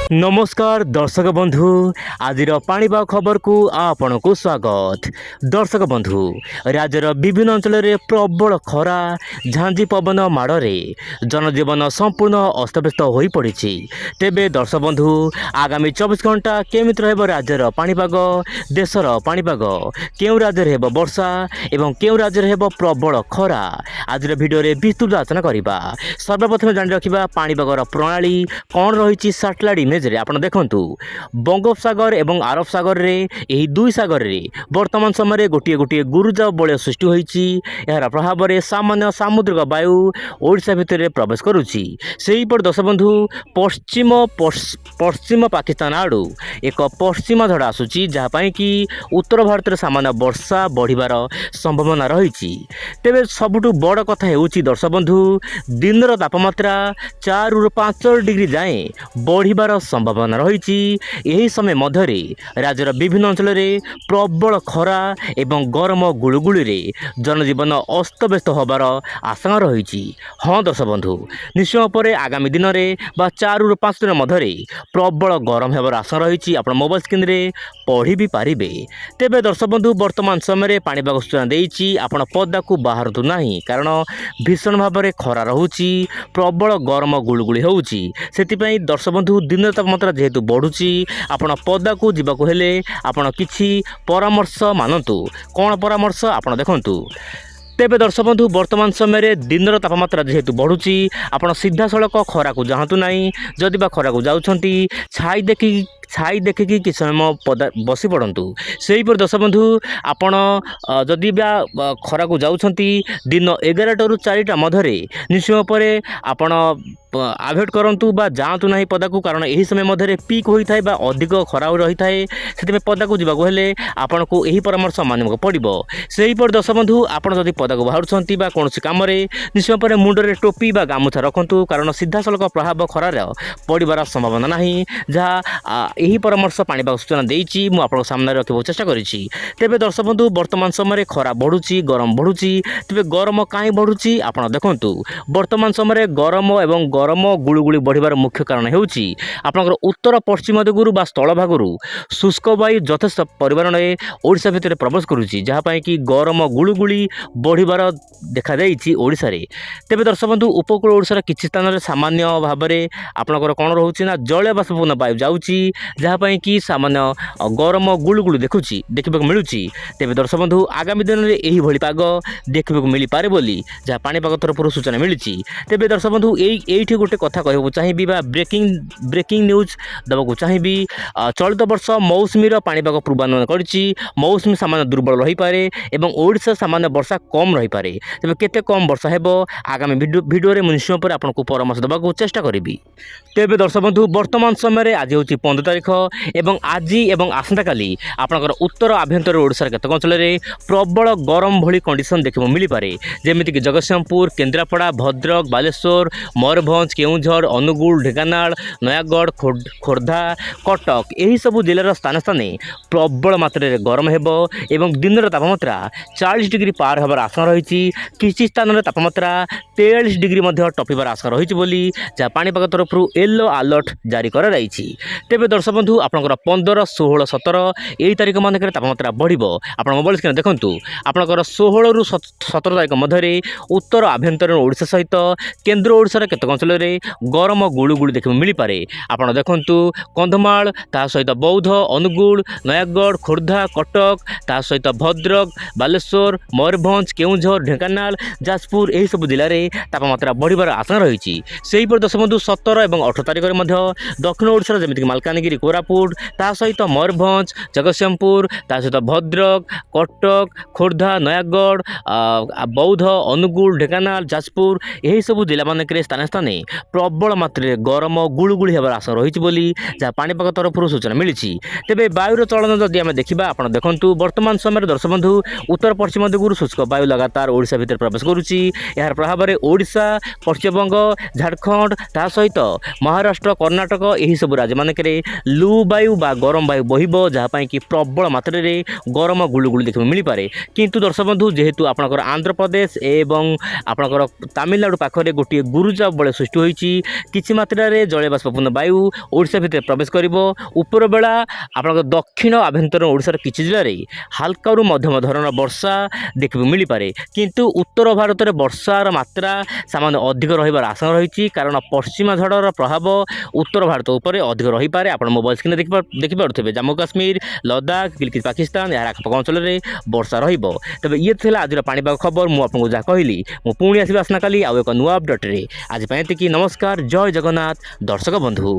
नमस्कार दर्शक बंधु आज पाणीपाग खबर को आपण को स्वागत। दर्शक बंधु राज्यर विभिन्न अंचल में प्रबल खरा झांझी पवन माड़े जनजीवन संपूर्ण अस्तव्यस्त हो पड़ी। तेबे दर्शक बंधु आगामी 24 घंटा केमी राज्यर पाणीपाग देशर पाणीपाग क्यों राज्य वर्षा एवं क्यों राज्य प्रबल खरा आज भिडियो विस्तृत आलोचना करवा। सर्वप्रथम जान रखा पाणीपागर प्रणाली कौन रही सैटेलाइट इमेज रे आपण देखंतु बंगोपसागर एवं आरब सागर रे एही दुई सागर रे वर्तमान समय गोटे गोटे गुरुजा बलय सृष्टि होईची। यार प्रभाव रे सामान्य सामुद्रिक वायु ओडिशा भितर प्रवेश करुची। सेही पर दर्शक बंधु पश्चिम पाकिस्तान आड़ू एक पश्चिम झड़ आसूची जहाँ पई कि उत्तर भारत सामान्य वर्षा बढ़िबार संभावना रही। तेबे सबुठु बड़ कथा हेउची दर्शक बंधु दिन तापमात्रा 4 ରୁ 5 डिग्री जाए बढ़िबार संभावना रही। यही समय मध्य राज्यर विभिन्न अंचल में प्रबल खरा एवं गरम गुळुगुळी रे जनजीवन अस्तव्यस्त होबार आशंका रही। हाँ दर्शक बंधु निश्चय पर आगामी दिन में 4 ରୁ 5 दिन मध्य प्रबल गरम होबार आशंका रही। आप मोबाइल स्क्रीन रे पढ़ी भी पारिबे। तेबे दर्शक बंधु वर्तमान समय पाणीपाग सूचना देइछि आपण पदा को बाहरतु नाही कारण भीषण भाव में खरा रहुछि प्रबल गरम गुळुगुळी होउछि। सेतिपई दर्शक बंधु दिन तापमात्रा जेहेतु बढ़ुची आपण पदा को जीवाकु हेले आपण किछि परामर्श मानतु। कौन परामर्श आपण देखंतु। तेबे दर्शक बंधु वर्तमान समय दिन तापमात्रा जेहेतु बढ़ुची आपण सीधा सड़क खरा को जातु नहीं। जदि बा खरा को जाउछंती छाई देखिकी कि समय बसी पड़तु। से दर्शक बंधु आपण जदि बा खरा को जाउछंती दिन 11टा ରୁ 4टा मध्य निश्चय पर आपण आभोड करंतु बा जातु नहीं पदा को कारण यही समय मध्य पीक होता है अधिक खरा रही है। से पदा को जीवाक हेले आपण को यही परामर्श मानक पड़ो। से दर्शक बंधु आप जदि पदा को बाहर बा कौन काम निश्चय पर मुंडरे टोपी बा गामुछा रखंतु कारण सीधा सड़क प्रभाव खरार पड़ार संभावना नहीं। जहाँ यही परामर्श पाणीपाग सूचना देइछि मु आपन सामने रखिबो चेष्टा करिछि। तेबे दर्शक बंधु वर्तमान समय खरा बढ़ुची गरम बढ़ुची। तेबे गरम काई बढ़ुची आपण देखंतु वर्तमान समय गरम एवं गरम गुळुगुळी बढ़िबार मुख्य कारण हेउछि आपनकर उत्तर पश्चिम दिगरु बा स्थल भागरु शुष्क वायु यथेष्ट परिमाण में ओडिशा भितर प्रवेश करुछि जहाँ पई कि गरम गुळुगुळी बढ़िबार देखा जाइछि ओडिशा रे। तेबे दर्शक बंधु उपकूल ओडिशा किछि स्थान रे सामान्य भाव में आपनकर कोन रहउछि ना जलीय बाष्पपूर्ण वायु जाउछि जहाँ पई कि सामान्य गरम गुळुगुळी देखा मिलूची। तेबे दर्शक बंधु आगामी दिन में यही भली पाग देखा मिल पारे बोली जहाँ पाणीपाग तरफ सूचना मिली। तेबे दर्शक बंधु एठी गोटे कथा कहबो चाहिबी बा ब्रेकिंग न्यूज देबो चाहिबी। चलित वर्ष मौसुमी पाणीपाग पूर्वानुमान करिछि मौसुमी सामान्य दुर्बल रही पारे एवं ओडिशा सामान्य वर्षा कम रही पारे। तेबे केते कम वर्षा हेबो आगामी वीडियो रे मुनिश्चय पर आपनको परामर्श देबाको चेष्टा करिबी। तेबे दर्शक बंधु वर्तमान समय आज होछि 15 तारिख एवं आज एवं आसंता काली आपनकर उत्तर आभ्यंतर ओडिशा केतक अंचल में प्रबल गरम भली कंडीशन देखिबो मिली पारे जेमिति कि जगतसिंहपुर केन्द्रापड़ा भद्रक बालेश्वर मयूरभंज केउंझर अनुगुल ढेंकानाल नयागढ़ खोर्धा कटक यही सबु जिलार स्थान स्थान प्रबल मात्रा गरम हेबो एवं दिन तापमात्रा 40 डिग्री पार होबार आशंका रही। किसी स्थान में तापमात्रा 43 डिग्री टपिबार आशंका रही बोली जहाँ पाणीपाग तरफ येलो अलर्ट जारी करा जाइछि। तेबे दर्शक बंधु आपनकर 15 16 17 यही तारीख मानक तापमात्रा बढ़िबो। आपण मोबाइल स्क्रीन देखंतु आपनकर 16 ରୁ 17 तारीख मध्य उत्तर आभ्यंतर ओडिशा सहित केन्द्र ओडिशा केतक अंचल में गरम गुळुगुळी देखिबो मिली पारे। आपण देखंतु कंधमाल ता सहित बौद्ध अनुगुल नयागढ़ खोर्धा कटक ता सहित भद्रक बालेश्वर मयूरभंज केउंझर ढेंकानाल जाजपुर यही सब जिले में तापमात्रा बढ़िबार आशंका रही। से दर्शक बंधु 17 और 18 तारीख में दक्षिण ओडिशा जमिति मालकानगिरी कोरापुट ता सहित मयूरभंज जगतसिंहपुर ता सहित भद्रक कटक खोर्धा नयागढ़ बौद्ध अनुगुल ढेंकानाल जाजपुर यही सब जिला मानक स्थान स्थान प्रबल मात्रा गरम गुळुगुळी होबार आशा रही बोली जहाँ पाणीपाग तरफ सूचना मिली। तेबे वायुर चलन जदि आम देखा आप देखु वर्तमान समय दर्शक बंधु उत्तर पश्चिम दिगरु शुष्क वायु लगातार ओडिशा भितर प्रवेश करुच्ची। यार प्रभाव में ओडिशा पश्चिमबंग झारखंड ता सहित महाराष्ट्र कर्णाटक यही सब राज्य मानक लू वायु बा गरम वायु बहिबो जहाँ कि प्रबल मात्रा गरम गुळुगुळी देखा मिल पारे। किंतु दर्शक बंधु जेहेतु आपनकर आंध्र प्रदेश एवं आपनकर तमिलनाडु पाखरे गोटे गुरुजा बलय ସୃଷ୍ଟି ହୋଇଛି। କିଛି ମାତ୍ରାରେ ଜଳୀୟ ବାଷ୍ପପୂର୍ଣ୍ଣ ବାୟୁ ଓଡ଼ିଶା ଭିତରେ ପ୍ରବେଶ କରିବ। ଉପରବେଳା ଆପଣଙ୍କ ଦକ୍ଷିଣ ଆଭ୍ୟନ୍ତରୀଣ ଓଡ଼ିଶାର କିଛି ଜିଲ୍ଲାରେ ହାଲକାରୁ ମଧ୍ୟମ ଧରଣର ବର୍ଷା ଦେଖିବାକୁ ମିଳିପାରେ। କିନ୍ତୁ ଉତ୍ତର ଭାରତରେ ବର୍ଷାର ମାତ୍ରା ସାମାନ୍ୟ ଅଧିକ ରହିବାର ଆଶଙ୍କା ରହିଛି, କାରଣ ପଶ୍ଚିମା ଝଡ଼ର ପ୍ରଭାବ ଉତ୍ତର ଭାରତ ଉପରେ ଅଧିକ ରହିପାରେ। ଆପଣ ମୋବାଇଲ ସ୍କ୍ରିନରେ ଦେଖିପାରୁଥିବେ ଜାମ୍ମୁ କାଶ୍ମୀର, ଲଦାଖ, ଗିଲଗିତ ପାକିସ୍ତାନ ଏହାର ଆଖପାଖ ଅଞ୍ଚଳରେ ବର୍ଷା ରହିବ। ତେବେ ଇଏ ଥିଲା ଆଜିର ପାଣିପାଗ ଖବର। ମୁଁ ଆପଣଙ୍କୁ ଯାହା କହିଲି, ମୁଁ ପୁଣି ଆସିବି ଆସନ୍ତାକାଲି ଆଉ ଏକ ନୂଆ ଅପଡେଟ୍ରେ। ଆଜି ପାଇଁ ଏତିକି। ନମସ୍କାର, ଜୟ ଜଗନ୍ନାଥ ଦର୍ଶକ ବନ୍ଧୁ।